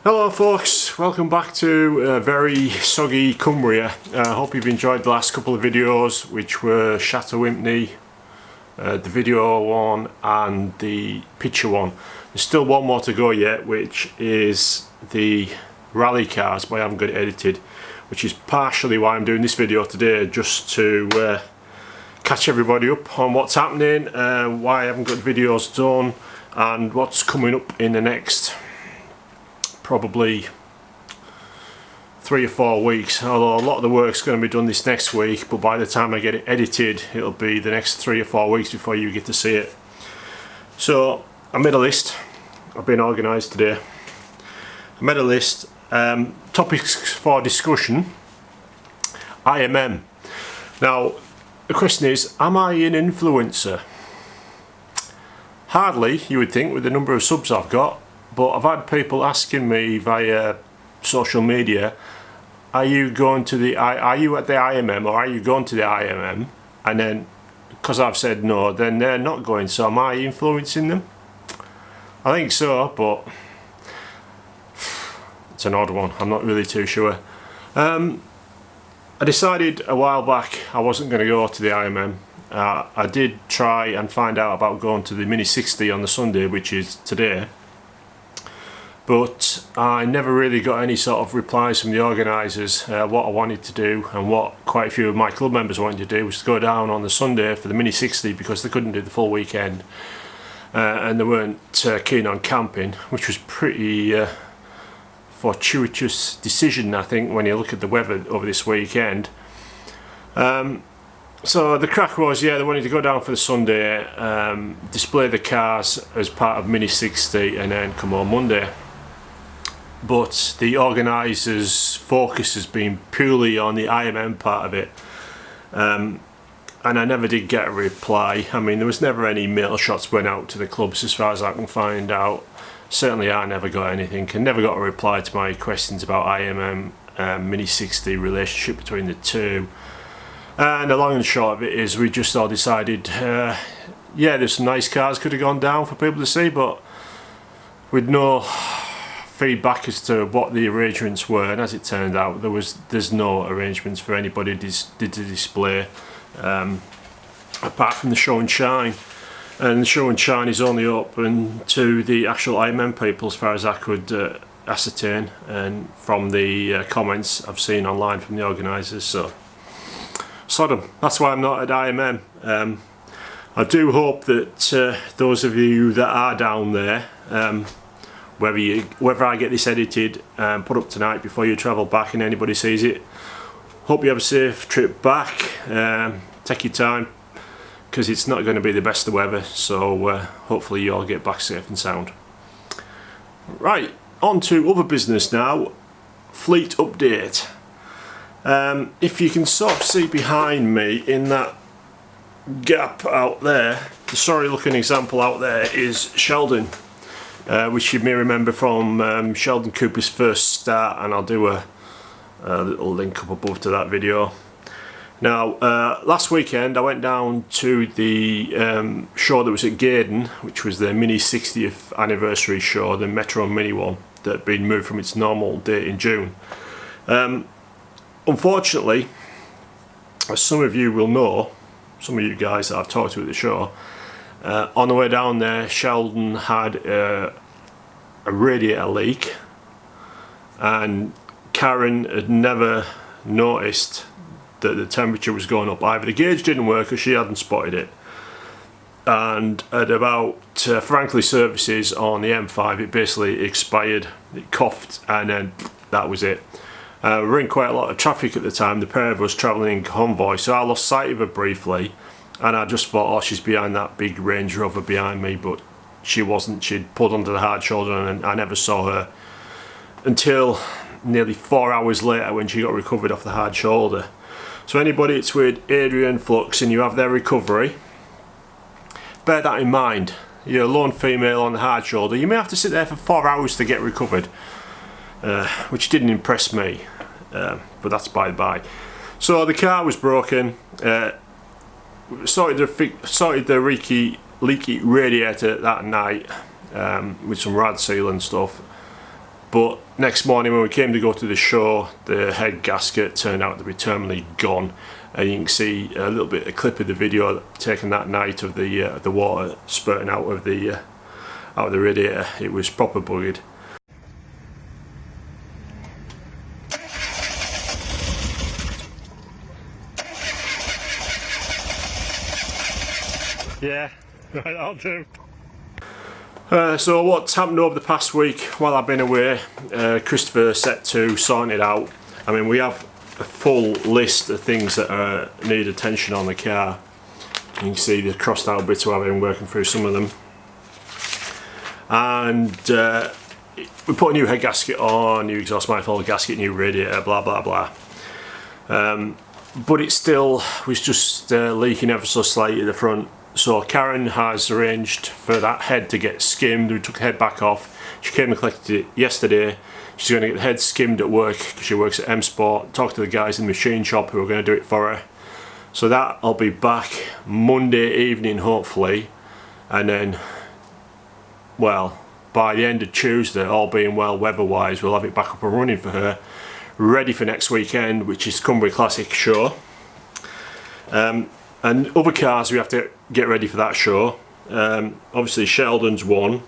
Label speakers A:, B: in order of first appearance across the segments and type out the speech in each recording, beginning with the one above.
A: Hello folks, welcome back to very soggy Cumbria. I hope you've enjoyed the last couple of videos, which were Chateau Impney, the video one and the picture one. There's still one more to go yet, which is the rally cars, but I haven't got it edited, which is partially why I'm doing this video today, just to catch everybody up on what's happening, why I haven't got videos done, and what's coming up in the next probably 3 or 4 weeks. Although a lot of the work's going to be done this next week, but by the time I get it edited it'll be the next 3 or 4 weeks before you get to see it. So I made a list. I've been organised today. I made a list. Topics for discussion: IMM. Now the question is, am I an influencer? Hardly, you would think, with the number of subs I've got. But I've had people asking me via social media, are you at the IMM, or are you going to the IMM? And then, because I've said no, then they're not going. So am I influencing them? I think so, but it's an odd one. I'm not really too sure. I decided a while back I wasn't going to go to the IMM. I did try and find out about going to the Mini 60 on the Sunday, which is today. But I never really got any sort of replies from the organisers. What I wanted to do, and what quite a few of my club members wanted to do, was to go down on the Sunday for the Mini 60 because they couldn't do the full weekend, and they weren't keen on camping, which was pretty fortuitous decision, I think, when you look at the weather over this weekend. So the crack was, yeah, they wanted to go down for the Sunday, display the cars as part of Mini 60, and then come home Monday. But the organisers' focus has been purely on the IMM part of it, and I never did get a reply. I mean, there was never any mail shots went out to the clubs as far as I can find out. Certainly I never got anything, and never got a reply to my questions about IMM, Mini 60, relationship between the two. And the long and short of it is, we just all decided, yeah, there's some nice cars could have gone down for people to see, but with no feedback as to what the arrangements were. And as it turned out, there's no arrangements for anybody to display, apart from the show and shine. And the show and shine is only open to the actual IMM people, as far as I could ascertain, and from the comments I've seen online from the organisers. So Sodom, that's why I'm not at IMM. I do hope that those of you that are down there, whether I get this edited and put up tonight before you travel back and anybody sees it, hope you have a safe trip back. Take your time, because it's not going to be the best of weather, so hopefully you all get back safe and sound. Right, on to other business now. Fleet update. If you can sort of see behind me in that gap out there, the sorry looking example out there is Sheldon, which you may remember from Sheldon Cooper's first start, and I'll do a little link up above to that video. Now, last weekend I went down to the show that was at Gaydon, which was the Mini 60th anniversary show, the Metro Mini one that had been moved from its normal date in June. Unfortunately, as some of you will know, some of you guys that I've talked to at the show, on the way down there, Sheldon had a radiator leak, and Karen had never noticed that the temperature was going up. Either the gauge didn't work or she hadn't spotted it. And at about Franklin services on the M5, it basically expired. It coughed, and then that was it. We were in quite a lot of traffic at the time, the pair of us travelling in convoy, so I lost sight of her briefly, and I just thought, oh, she's behind that big Range Rover behind me, but she wasn't. She'd pulled onto the hard shoulder, and I never saw her until nearly 4 hours later when she got recovered off the hard shoulder. So anybody that's with Adrian Flux and you have their recovery, bear that in mind. You're a lone female on the hard shoulder, you may have to sit there for 4 hours to get recovered, which didn't impress me, but that's by the by. So the car was broken, sorted the leaky radiator that night with some rad seal and stuff, But next morning when we came to go to the show, the head gasket turned out to be terminally gone, and you can see a little bit, a clip of the video taken that night of the water spurting out of the radiator. It was proper buggered. Yeah, right, I'll do. So what's happened over the past week while I've been away, Christopher set to sorting it out. I mean, we have a full list of things that need attention on the car. You can see the crossed out bits where I've been working through some of them. And we put a new head gasket on, new exhaust manifold gasket, new radiator, blah blah blah. But it still was just leaking ever so slightly at the front. So Karen has arranged for that head to get skimmed. We took the head back off. She came and collected it yesterday. She's going to get the head skimmed at work because she works at M Sport. Talk to the guys in the machine shop who are going to do it for her. So that I'll be back Monday evening hopefully, and then, well, by the end of Tuesday, all being well weather-wise, we'll have it back up and running for her, ready for next weekend, which is Cumbria Classic show. And other cars we have to get ready for that show. Obviously Sheldon's one.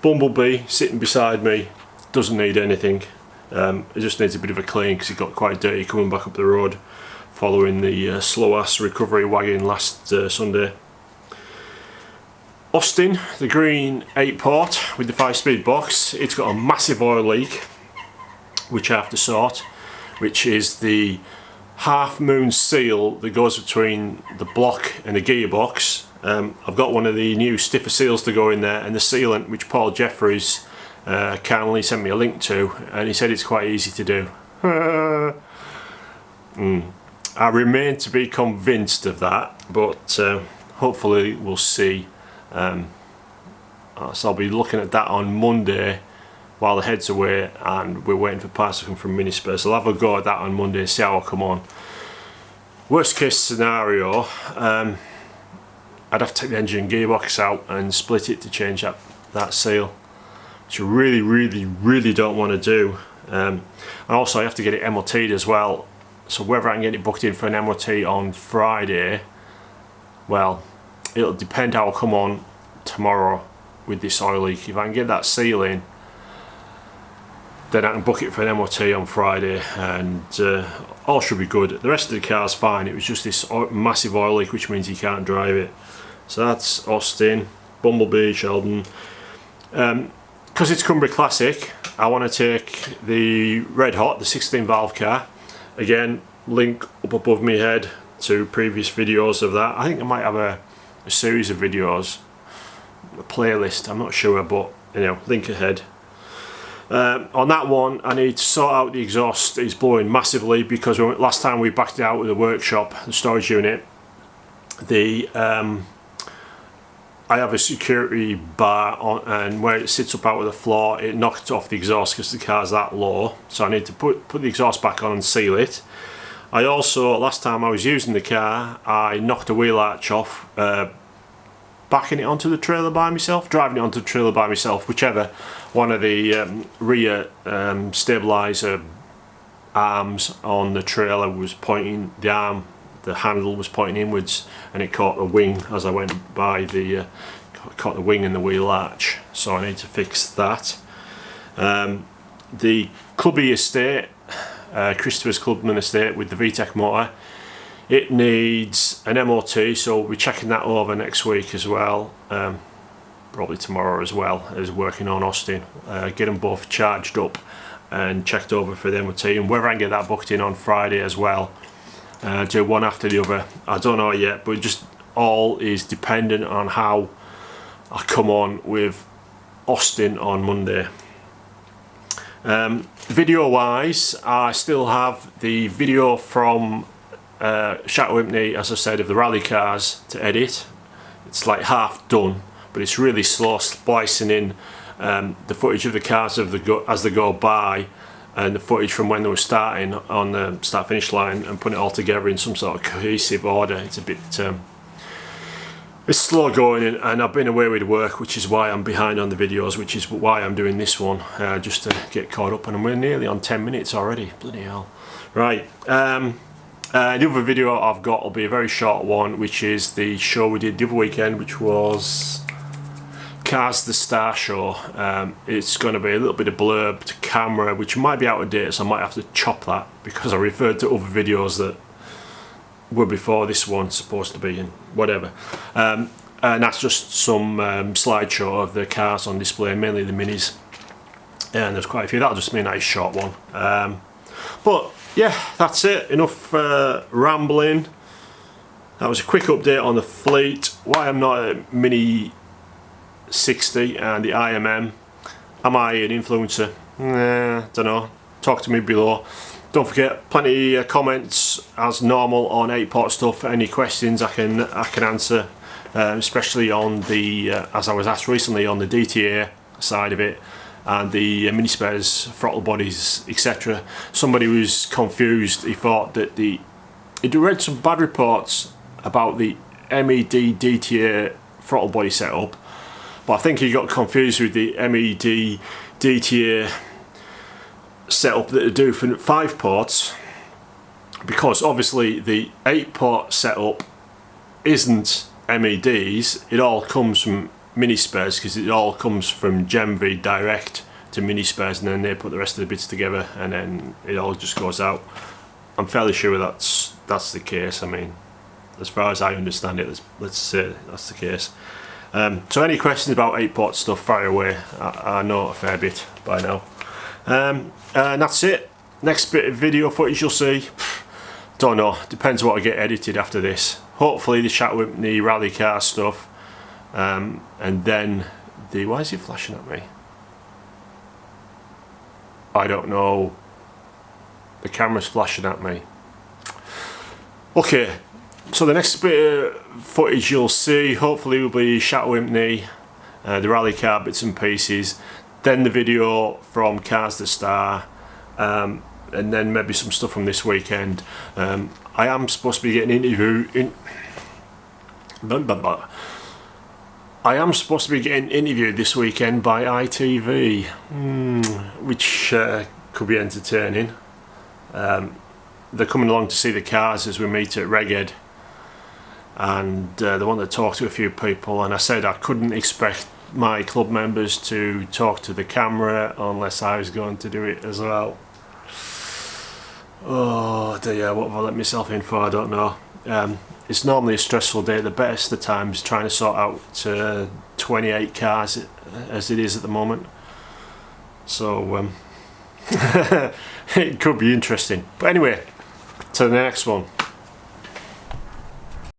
A: Bumblebee sitting beside me doesn't need anything. It just needs a bit of a clean because it got quite dirty coming back up the road following the slow ass recovery wagon last Sunday. Austin, the green 8-port with the 5-speed box, it's got a massive oil leak which I have to sort, which is the half moon seal that goes between the block and the gearbox. I've got one of the new stiffer seals to go in there, and the sealant which Paul Jeffries kindly sent me a link to, and he said it's quite easy to do. I remain to be convinced of that, but hopefully we'll see. So I'll be looking at that on Monday while the head's away, and we're waiting for parts to come from Minispare. So I'll have a go at that on Monday and see how I come on. Worst case scenario, I'd have to take the engine and gearbox out and split it to change that seal, which I really don't want to do. And also I have to get it MOT'd as well, so whether I can get it booked in for an MOT on Friday, well, it'll depend how I come on tomorrow with this oil leak. If I can get that seal in, then I can book it for an MOT on Friday, and all should be good. The rest of the car's fine. It was just this massive oil leak, which means you can't drive it. So that's Austin, Bumblebee, Sheldon. Because it's Cumbria Classic, I want to take the Red Hot, the 16 valve car. Again, link up above my head to previous videos of that. I think I might have a series of videos, a playlist, I'm not sure, but you know, link ahead. On that one, I need to sort out the exhaust. It's blowing massively because last time we backed it out with the workshop, the storage unit, I have a security bar on, and where it sits up out of the floor, it knocked off the exhaust because the car's that low. So I need to put the exhaust back on and seal it. I also, last time I was using the car, I knocked a wheel arch off, backing it onto the trailer by myself, driving it onto the trailer by myself, whichever. One of the rear stabiliser arms on the trailer was pointing, the handle was pointing inwards, and it caught the wing as I went by, caught the wing and the wheel arch, so I need to fix that. The Clubby estate, Christopher's Clubman estate with the VTEC motor, it needs an MOT, so we'll be checking that over next week as well, probably tomorrow as well, as working on Austin. Get them both charged up and checked over for the MOT, and whether I can get that booked in on Friday as well, do one after the other, I don't know yet, but just all is dependent on how I come on with Austin on Monday. Video wise, I still have the video from Shadow Impney, as I said, of the rally cars to edit. It's like half done, but it's really slow splicing in the footage of the cars as they go by, and the footage from when they were starting on the start finish line, and putting it all together in some sort of cohesive order. It's a bit It's slow going, and I've been away with work, which is why I'm behind on the videos, which is why I'm doing this one, just to get caught up, and we're nearly on 10 minutes already, bloody hell. Right, the other video I've got will be a very short one, which is the show we did the other weekend, which was Cars the Star Show. It's going to be a little bit of blurb to camera, which might be out of date, so I might have to chop that, because I referred to other videos that were before this one's supposed to be, and whatever. And that's just some slideshow of the cars on display, mainly the minis, and there's quite a few. That'll just be a nice short one. But yeah, that's it, enough rambling. That was a quick update on the fleet, why I'm not a Mini 60 and the IMM. Am I an influencer? Don't know. Talk to me below. Don't forget, plenty of comments as normal on 8-pot stuff. Any questions I can answer, especially on the as I was asked recently, on the DTA side of it and the mini spares, throttle bodies, etc. Somebody was confused. He thought that he'd read some bad reports about the MED DTA throttle body setup, but I think he got confused with the MED DTA setup that they do for 5 ports, because obviously the 8-port setup isn't MEDs. It all comes from mini spares, because it all comes from GenV direct to mini spares, and then they put the rest of the bits together and then it all just goes out. I'm fairly sure that's the case. I mean, as far as I understand it, let's say that's the case. So any questions about 8-port stuff, fire away. I know a fair bit by now. And that's it. Next bit of video footage you'll see, don't know, depends what I get edited after this. Hopefully the chat with the rally car stuff, and then the, why is he flashing at me? I don't know, the camera's flashing at me. Okay, so the next bit of footage you'll see hopefully will be Shadow Wimpney, the rally car bits and pieces, then the video from Cars the Star, and then maybe some stuff from this weekend. I am supposed to be getting an interview interviewed this weekend by ITV, which could be entertaining. They're coming along to see the cars as we meet at Reghead, and they want to talk to a few people, and I said I couldn't expect my club members to talk to the camera unless I was going to do it as well. Oh dear, what have I let myself in for? I don't know. It's normally a stressful day at the best of times, trying to sort out 28 cars as it is at the moment. So it could be interesting. But anyway, to the next one.